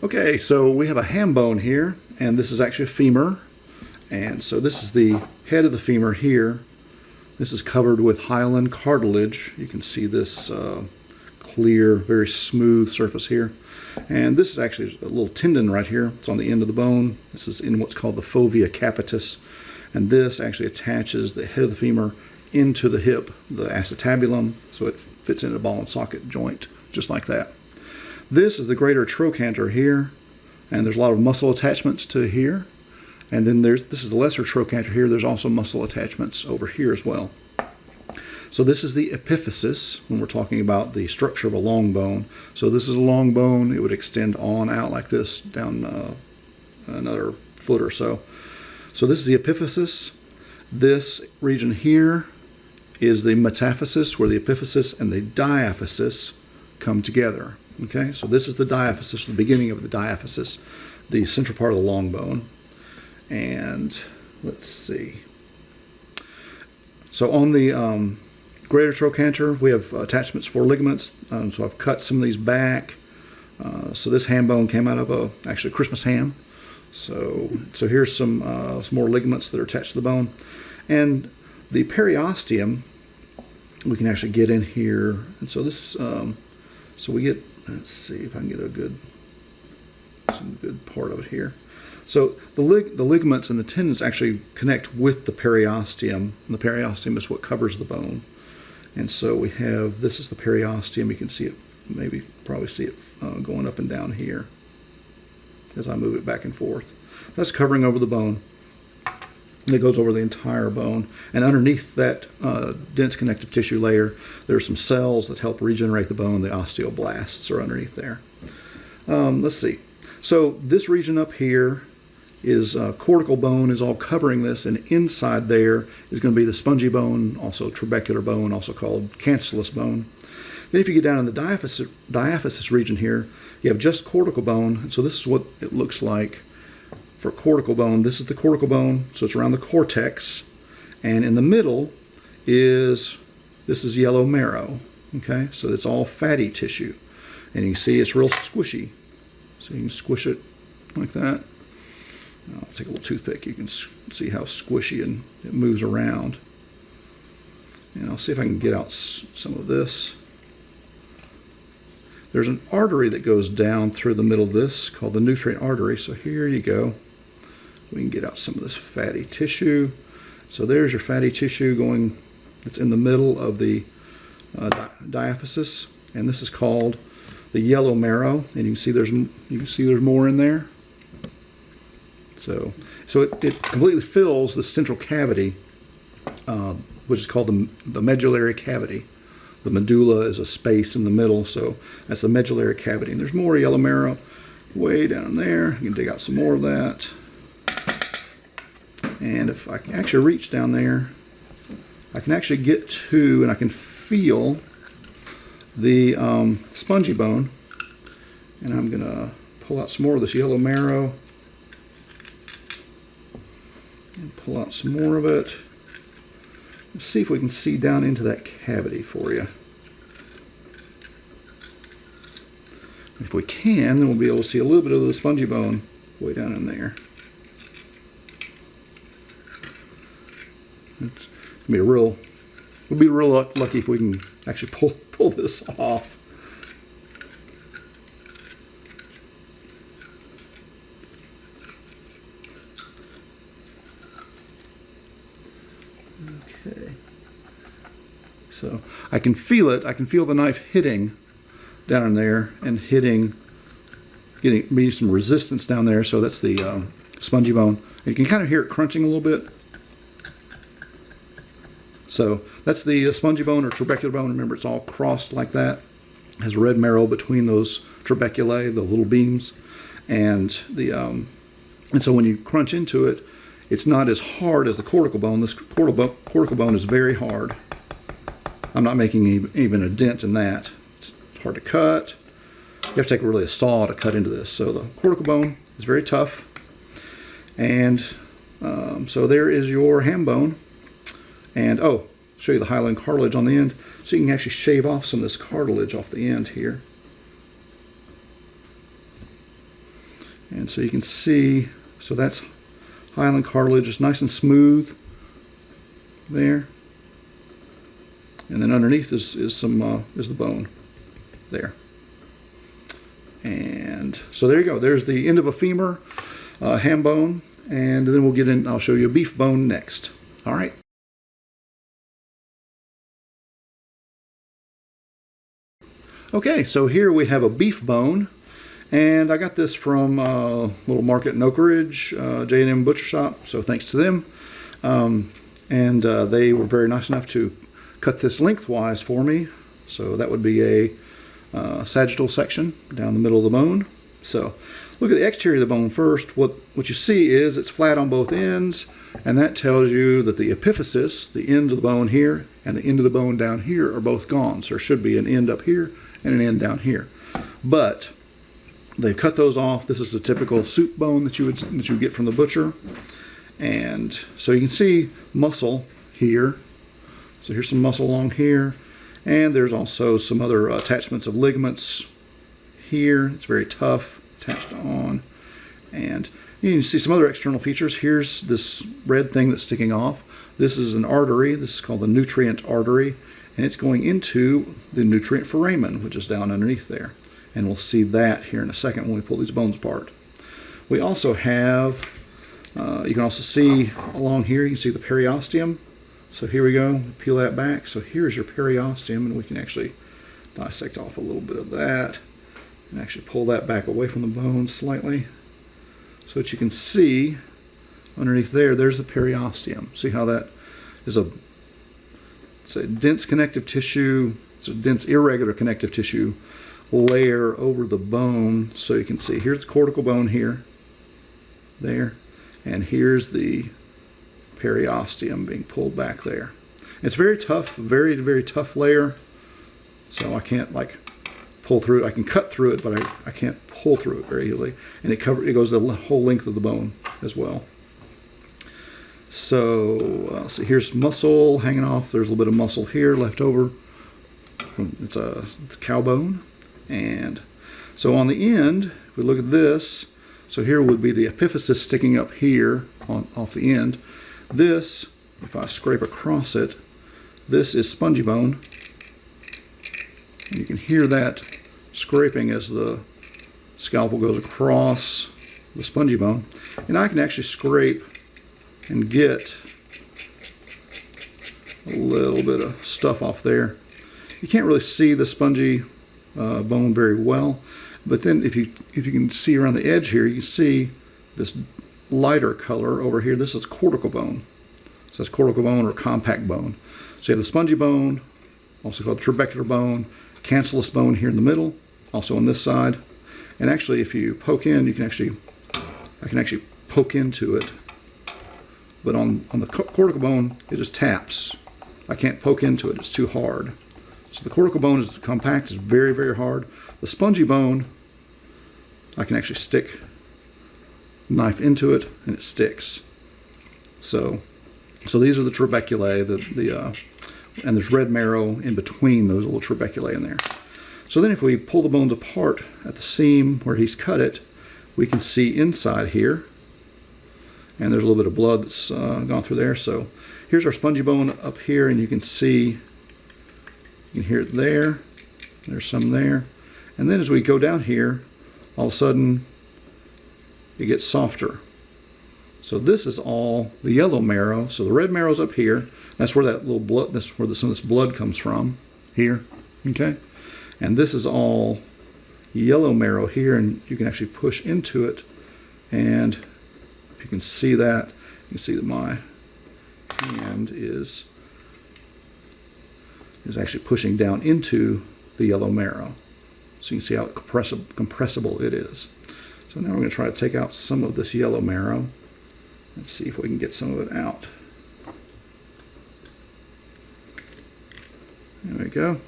Okay, so we have a ham bone here, and this is actually a femur. And so this is the head of the femur here. This is covered with hyaline cartilage. You can see this clear, very smooth surface here. And this is actually a little tendon right here. It's on the end of the bone. This is in what's called the fovea capitis. And this actually attaches the head of the femur into the hip, the acetabulum, so it fits into a ball and socket joint, just like that. This is the greater trochanter here, and there's a lot of muscle attachments to here. And then this is the lesser trochanter here. There's also muscle attachments over here as well. So this is the epiphysis when we're talking about the structure of a long bone. So this is a long bone. It would extend on out like this down another foot or so. So this is the epiphysis. This region here is the metaphysis, where the epiphysis and the diaphysis come together. Okay, so this is the diaphysis, the beginning of the diaphysis, the central part of the long bone. And let's see. So on the greater trochanter, we have attachments for ligaments. So I've cut some of these back. So this ham bone came out of actually a Christmas ham. So here's some more ligaments that are attached to the bone. And the periosteum, we can actually get in here. And so this, so we get, let's see if I can get some good part of it here. So the ligaments and the tendons actually connect with the periosteum, and the periosteum is what covers the bone. And so we have, this is the periosteum. You can see it, probably see it going up and down here as I move it back and forth. That's covering over the bone. And it goes over the entire bone. And underneath that dense connective tissue layer, there are some cells that help regenerate the bone. The osteoblasts are underneath there. Let's see. So this region up here is cortical bone is all covering this, and inside there is going to be the spongy bone, also trabecular bone, also called cancellous bone. Then if you get down in the diaphysis region here, you have just cortical bone. And so this is what it looks like for cortical bone. This is the cortical bone, so it's around the cortex, and in the middle this is yellow marrow. Okay, so it's all fatty tissue, and you can see it's real squishy. So you can squish it like that. I'll take a little toothpick. You can see how squishy and it moves around. And I'll see if I can get out some of this. There's an artery that goes down through the middle of this called the nutrient artery. So here you go. We can get out some of this fatty tissue. So there's your fatty tissue going. It's in the middle of the diaphysis, and this is called the yellow marrow. And you can see there's more in there. So it completely fills the central cavity, which is called the medullary cavity. The medulla is a space in the middle, so that's the medullary cavity. And there's more yellow marrow way down there. You can dig out some more of that. And if I can actually reach down there, I can actually get to, and I can feel the spongy bone. And I'm going to pull out some more of this yellow marrow. And pull out some more of it. Let's see if we can see down into that cavity for you. If we can, then we'll be able to see a little bit of the spongy bone way down in there. We'll be real lucky if we can actually pull this off. Okay. So I can feel it. I can feel the knife hitting down in there and getting me some resistance down there. So that's the spongy bone. And you can kind of hear it crunching a little bit. So that's the spongy bone or trabecular bone. Remember, it's all crossed like that. It has red marrow between those trabeculae, the little beams, and so when you crunch into it, it's not as hard as the cortical bone. This cortical bone is very hard. I'm not making even a dent in that. It's hard to cut. You have to take really a saw to cut into this. So the cortical bone is very tough. And so there is your ham bone. And show you the hyaline cartilage on the end. So you can actually shave off some of this cartilage off the end here. And so you can see, so that's hyaline cartilage, it's nice and smooth there. And then underneath is the bone there. And so there you go. There's the end of a femur, ham bone, and then we'll get in. I'll show you a beef bone next. All right. Okay, so here we have a beef bone, and I got this from a little market in Oak Ridge, J&M Butcher Shop. So thanks to them, and they were very nice enough to cut this lengthwise for me. So that would be a sagittal section down the middle of the bone. So look at the exterior of the bone first. What you see is it's flat on both ends, and that tells you that the epiphysis, the end of the bone here and the end of the bone down here, are both gone. So there should be an end up here and an end down here. But they've cut those off. This is a typical soup bone that you would get from the butcher. And so you can see muscle here. So here's some muscle along here. And there's also some other attachments of ligaments here. It's very tough, attached on. And you can see some other external features. Here's this red thing that's sticking off. This is an artery. This is called the nutrient artery. And it's going into the nutrient foramen, which is down underneath there. And we'll see that here in a second when we pull these bones apart. We also have, you can also see along here, you can see the periosteum. So here we go, peel that back. So here's your periosteum, and we can actually dissect off a little bit of that and actually pull that back away from the bone slightly so that you can see underneath there's the periosteum. See how that is it's a dense connective tissue, it's a dense irregular connective tissue layer over the bone. So you can see here's the cortical bone here, there, and here's the periosteum being pulled back there. It's very tough, very, very tough layer. So I can't like pull through it. I can cut through it, but I can't pull through it very easily. And it goes the whole length of the bone as well. So let's see, here's muscle hanging off. There's a little bit of muscle here left over from it's cow bone. And so on the end, if we look at this, so here would be the epiphysis sticking up here off the end. This, if I scrape across it, this is spongy bone. And you can hear that scraping as the scalpel goes across the spongy bone. And I can actually scrape and get a little bit of stuff off there. You can't really see the spongy bone very well, but then if you can see around the edge here, you can see this lighter color over here. This is cortical bone. So that's cortical bone or compact bone. So you have the spongy bone, also called trabecular bone, cancellous bone here in the middle, also on this side. And actually, if you poke in, I can actually poke into it. But on the cortical bone, it just taps. I can't poke into it, it's too hard. So the cortical bone is compact, it's very, very hard. The spongy bone, I can actually stick knife into it and it sticks. So these are the trabeculae, and there's red marrow in between those little trabeculae in there. So then if we pull the bones apart at the seam where he's cut it, we can see inside here, and there's a little bit of blood that's gone through there. So here's our spongy bone up here, and you can see, you can hear it there, there's some there. And then as we go down here, all of a sudden it gets softer. So this is all the yellow marrow. So the red marrow's up here. That's where that little blood, that's where some of this blood comes from, here, okay? And this is all yellow marrow here, and you can actually push into it. And if you can see that, you can see that my hand is actually pushing down into the yellow marrow. So you can see how compressible it is. So now we're going to try to take out some of this yellow marrow. Let's see if we can get some of it out. There we go.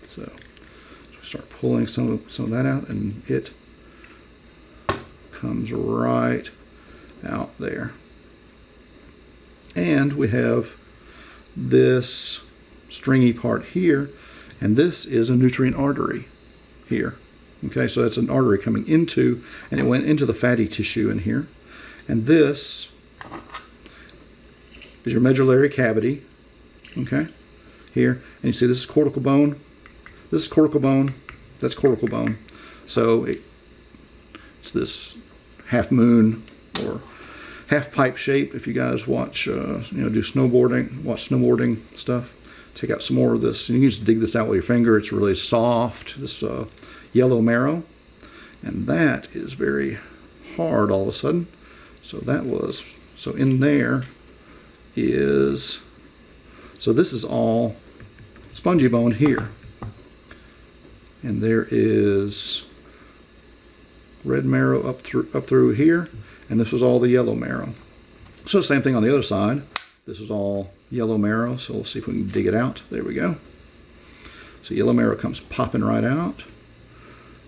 So start pulling some of that out, and it comes right out there. And we have this stringy part here, and this is a nutrient artery here. Okay, so that's an artery coming into, and it went into the fatty tissue in here. And this is your medullary cavity, okay, here. And you see this is cortical bone, this is cortical bone, that's cortical bone. So it's this half moon or half pipe shape. If you guys watch, do snowboarding stuff, take out some more of this. You can just dig this out with your finger. It's really soft, this yellow marrow. And that is very hard all of a sudden. So in there is, so this is all spongy bone here. And there is red marrow up through here, and this was all the yellow marrow. So same thing on the other side. This is all yellow marrow, so we'll see if we can dig it out. There we go. So yellow marrow comes popping right out,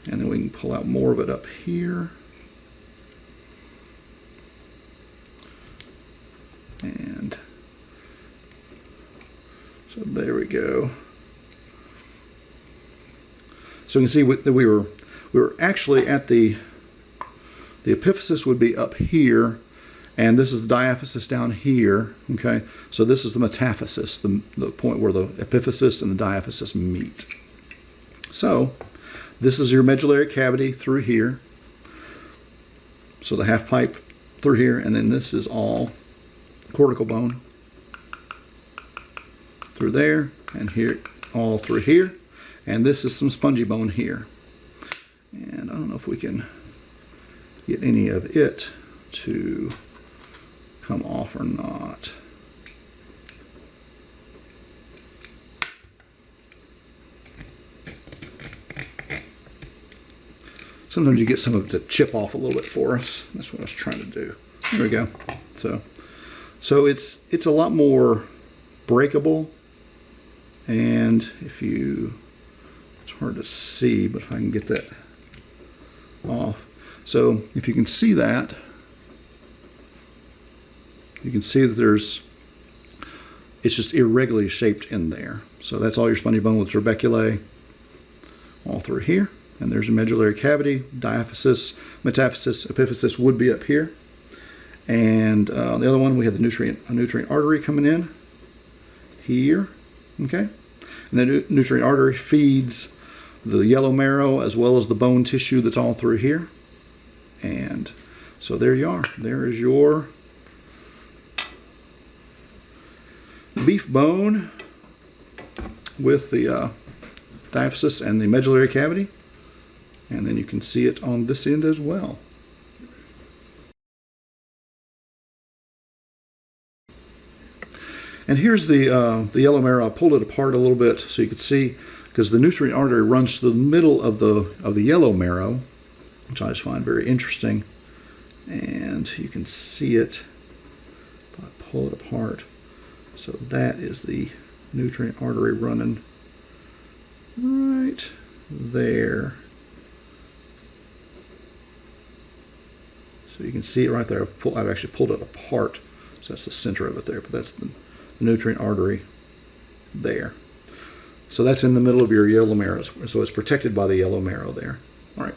and then we can pull out more of it up here. And so there we go. So you can see that we were actually at the epiphysis would be up here, and this is the diaphysis down here. Okay, so this is the metaphysis, the point where the epiphysis and the diaphysis meet. So this is your medullary cavity through here. So the half pipe through here, and then this is all cortical bone through there, and here, all through here. And this is some spongy bone here. And I don't know if we can get any of it to come off or not. Sometimes you get some of it to chip off a little bit for us. That's what I was trying to do. There we go. So it's a lot more breakable, and it's hard to see, but if I can get that off. So if you can see that, you can see that it's just irregularly shaped in there. So that's all your spongy bone with trabeculae all through here. And there's a medullary cavity, diaphysis, metaphysis, epiphysis would be up here. And the other one, we had a nutrient artery coming in here, okay? And the nutrient artery feeds the yellow marrow as well as the bone tissue that's all through here. And so there you are. There is your beef bone with the diaphysis and the medullary cavity. And then you can see it on this end as well. And here's the yellow marrow. I pulled it apart a little bit so you could see, because the nutrient artery runs through the middle of the yellow marrow, which I just find very interesting. And you can see it if I pull it apart. So that is the nutrient artery running right there. So you can see it right there. I've actually pulled it apart. So that's the center of it there, but that's the nutrient artery there. So that's in the middle of your yellow marrow. So it's protected by the yellow marrow there. All right.